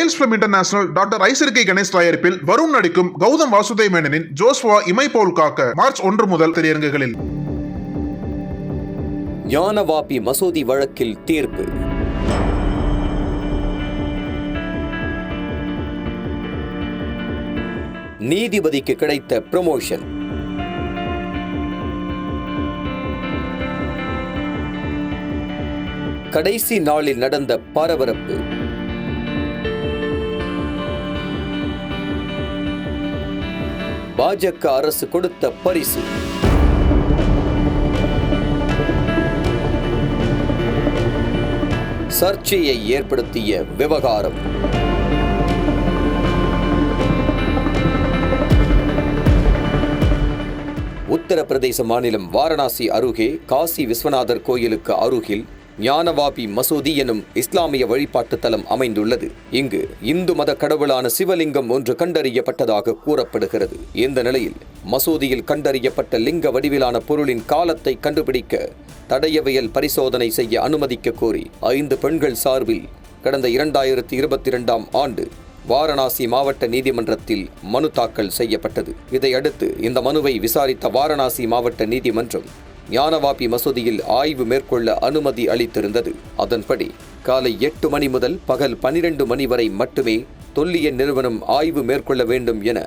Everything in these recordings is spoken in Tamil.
சயின்ஸ் ஃபிலிம் இன்டர்நேஷனல் டாக்டர் ஐசர்கே கணேஷ் தயாரிப்பில் வருண் நடிக்கும் கௌதம் வாசுதேவ் மேனனின் ஜோஸ்வா இமை போல் காக்க மார்ச் 1 முதல் திரையரங்குகளில். ஞானவாபி மசூதி வழக்கில் தீர்ப்பு. நீதிபதிக்கு கிடைத்த ப்ரமோஷன். கடைசி நாளில் நடந்த பரபரப்பு. பாஜக அரசு கொடுத்த பரிசு. சர்ச்சையை ஏற்படுத்திய விவகாரம். உத்தரப்பிரதேச மாநிலம் வாரணாசி அருகே காசி விஸ்வநாதர் கோயிலுக்கு அருகில் ஞானவாபி மசூதி எனும் இஸ்லாமிய வழிபாட்டு தலம் அமைந்துள்ளது. இங்கு இந்து மத கடவுளான சிவலிங்கம் ஒன்று கண்டறியப்பட்டதாக கூறப்படுகிறது. இந்த நிலையில் மசூதியில் கண்டறியப்பட்ட லிங்க வடிவிலான பொருளின் காலத்தை கண்டுபிடிக்க தடயவியல் பரிசோதனை செய்ய அனுமதிக்க கோரி 5 பெண்கள் சார்பில் கடந்த 2022ஆம் ஆண்டு வாரணாசி மாவட்ட நீதிமன்றத்தில் மனு தாக்கல் செய்யப்பட்டது. இதையடுத்து இந்த மனுவை விசாரித்த வாரணாசி மாவட்ட நீதிமன்றம் ஞானவாபி மசூதியில் ஆய்வு மேற்கொள்ள அனுமதி அளித்திருந்தது. அதன்படி காலை 8 மணி முதல் பகல் 12 மணி வரை மட்டுமே தொல்லியல் நிறுவனம் ஆய்வு மேற்கொள்ள வேண்டும் என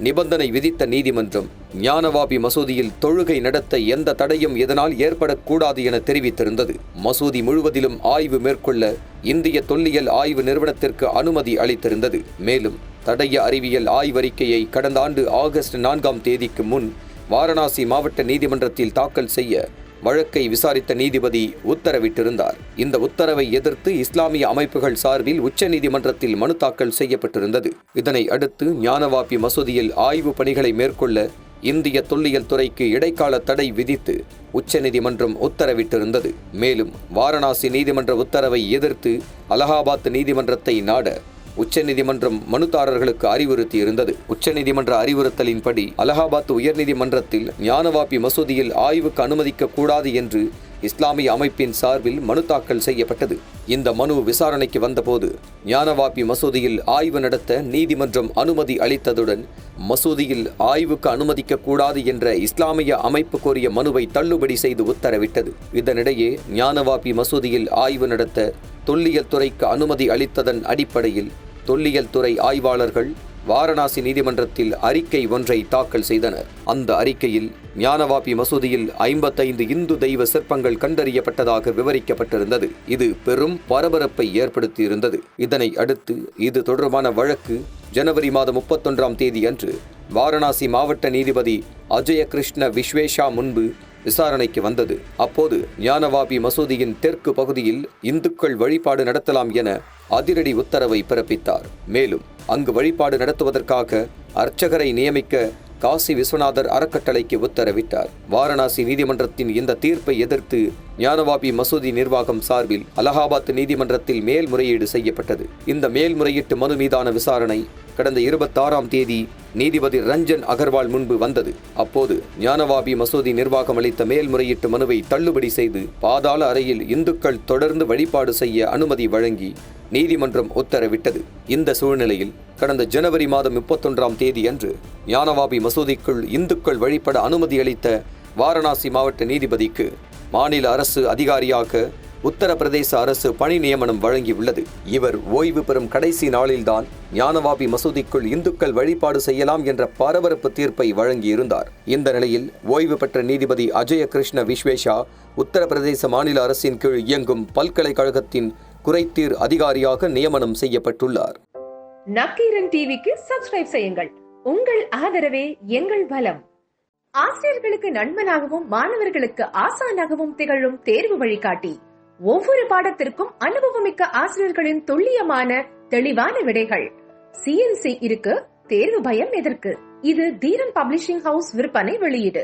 நிபந்தனை விதித்த நீதிமன்றம் ஞானவாபி மசூதியில் தொழுகை நடத்த எந்த தடையும் இதனால் ஏற்படக்கூடாது என தெரிவித்திருந்தது. மசூதி முழுவதிலும் ஆய்வு மேற்கொள்ள இந்திய தொல்லியல் ஆய்வு நிறுவனத்திற்கு அனுமதி அளித்திருந்தது. மேலும் தடய அறிவியல் ஆய்வறிக்கையை கடந்த ஆண்டு ஆகஸ்ட் 4ஆம் தேதிக்கு முன் வாரணாசி மாவட்ட நீதிமன்றத்தில் தாக்கல் செய்ய வழக்கை விசாரித்த நீதிபதி உத்தரவிட்டிருந்தார். இந்த உத்தரவை எதிர்த்து இஸ்லாமிய அமைப்புகள் சார்பில் உச்சநீதிமன்றத்தில் மனு தாக்கல் செய்யப்பட்டிருந்தது. இதனை அடுத்து ஞானவாபி மசூதியில் ஆய்வு பணிகளை மேற்கொள்ள இந்திய தொல்லியல் துறைக்கு இடைக்கால தடை விதித்து உச்சநீதிமன்றம் உத்தரவிட்டிருந்தது. மேலும் வாரணாசி நீதிமன்ற உத்தரவை எதிர்த்து அலகாபாத் நீதிமன்றத்தை நாட உச்சநீதிமன்றம் மனுதாரர்களுக்கு அறிவுறுத்தியிருந்தது. உச்சநீதிமன்ற அறிவுறுத்தலின்படி அலகாபாத் உயர்நீதிமன்றத்தில் ஞானவாபி மசூதியில் ஆய்வுக்கு அனுமதிக்க கூடாது என்று இஸ்லாமிய அமைப்பின் சார்பில் மனு தாக்கல் செய்யப்பட்டது. இந்த மனு விசாரணைக்கு வந்தபோது ஞானவாபி மசூதியில் ஆய்வு நடத்த நீதிமன்றம் அனுமதி அளித்ததுடன் மசூதியில் ஆய்வுக்கு அனுமதிக்க கூடாது என்ற இஸ்லாமிய அமைப்பு கோரிய மனுவை தள்ளுபடி செய்து உத்தரவிட்டது. இதனிடையே ஞானவாபி மசூதியில் ஆய்வு நடத்த தொல்லியல் துறைக்கு அனுமதி அளித்ததன் அடிப்படையில் தொல்லியல் துறை ஆய்வாளர்கள் வாரணாசி நீதிமன்றத்தில் அறிக்கை ஒன்றை தாக்கல் செய்தனர். அந்த அறிக்கையில் ஞானவாபி மசூதியில் 55 இந்து தெய்வ சிற்பங்கள் கண்டறியப்பட்டதாக விவரிக்கப்பட்டிருந்தது. இது பெரும் பரபரப்பை ஏற்படுத்தியிருந்தது. இதனை அடுத்து இது தொடர்பான வழக்கு ஜனவரி மாதம் 31ஆம் தேதி அன்று வாரணாசி மாவட்ட நீதிபதி அஜய கிருஷ்ண விஸ்வேஷா முன்பு விசாரணைக்கு வந்தது. அப்போது ஞானவாபி மசூதியின் தெற்கு பகுதியில் இந்துக்கள் வழிபாடு நடத்தலாம் என அதிரடி உத்தரவை பிறப்பித்தார். மேலும் அங்கு வழிபாடு நடத்துவதற்காக அர்ச்சகரை நியமிக்க காசி விஸ்வநாதர் அறக்கட்டளைக்கு உத்தரவிட்டார். வாரணாசி நீதிமன்றத்தின் இந்த தீர்ப்பை எதிர்த்து ஞானவாபி மசூதி நிர்வாகம் சார்பில் அலகாபாத் நீதிமன்றத்தில் மேல்முறையீடு செய்யப்பட்டது. இந்த மேல்முறையீட்டு மனு மீதான விசாரணை கடந்த 26ஆம் தேதி நீதிபதி ரஞ்சன் அகர்வால் முன்பு வந்தது. அப்போது ஞானவாபி மசூதி நிர்வாகம் அளித்த மேல்முறையீட்டு மனுவை தள்ளுபடி செய்து பாதாள அறையில் இந்துக்கள் தொடர்ந்து வழிபாடு செய்ய அனுமதி வழங்கி நீதிமன்றம் உத்தரவிட்டது. இந்த சூழ்நிலையில் கடந்த ஜனவரி மாதம் 31ஆம் தேதி அன்று ஞானவாபி மசூதிக்குள் இந்துக்கள் வழிபட அனுமதி அளித்த வாரணாசி மாவட்ட நீதிபதிக்கு மாநில அரசு அதிகாரியாக உத்தரப்பிரதேச அரசு பணி நியமனம் வழங்கியுள்ளது. இவர் ஓய்வு பெறும் கடைசி நாளில்தான் ஞானவாபி மசூதிக்குள் இந்துக்கள் வழிபாடு செய்யலாம் என்ற பரபரப்பு தீர்ப்பை வழங்கியிருந்தார். இந்த நிலையில் ஓய்வு பெற்ற நீதிபதி அஜய கிருஷ்ண விஸ்வேஷா உத்தரப்பிரதேச மாநில அரசின் கீழ் இயங்கும் பல்கலைக்கழகத்தின் குறைதீர் அதிகாரியாக நியமனம் செய்யப்பட்டுள்ளார். நக்கீரன் டிவிக்கு சப்ஸ்கிரைப் செய்யுங்கள். உங்கள் ஆதரவே எங்கள் பலம். ஆசிரியர்களுக்கு நண்பனாகவும் மாணவர்களுக்கு ஆசானாகவும் திகழும் தேர்வு வழிகாட்டி. ஒவ்வொரு பாடத்திற்கும் அனுபவமிக்க ஆசிரியர்களின் துல்லியமான தெளிவான விடைகள். CNC இருக்கு, தேர்வு பயம் எதற்கு? இது தீரன் பப்ளிஷிங் ஹவுஸ் விற்பனை வெளியீடு.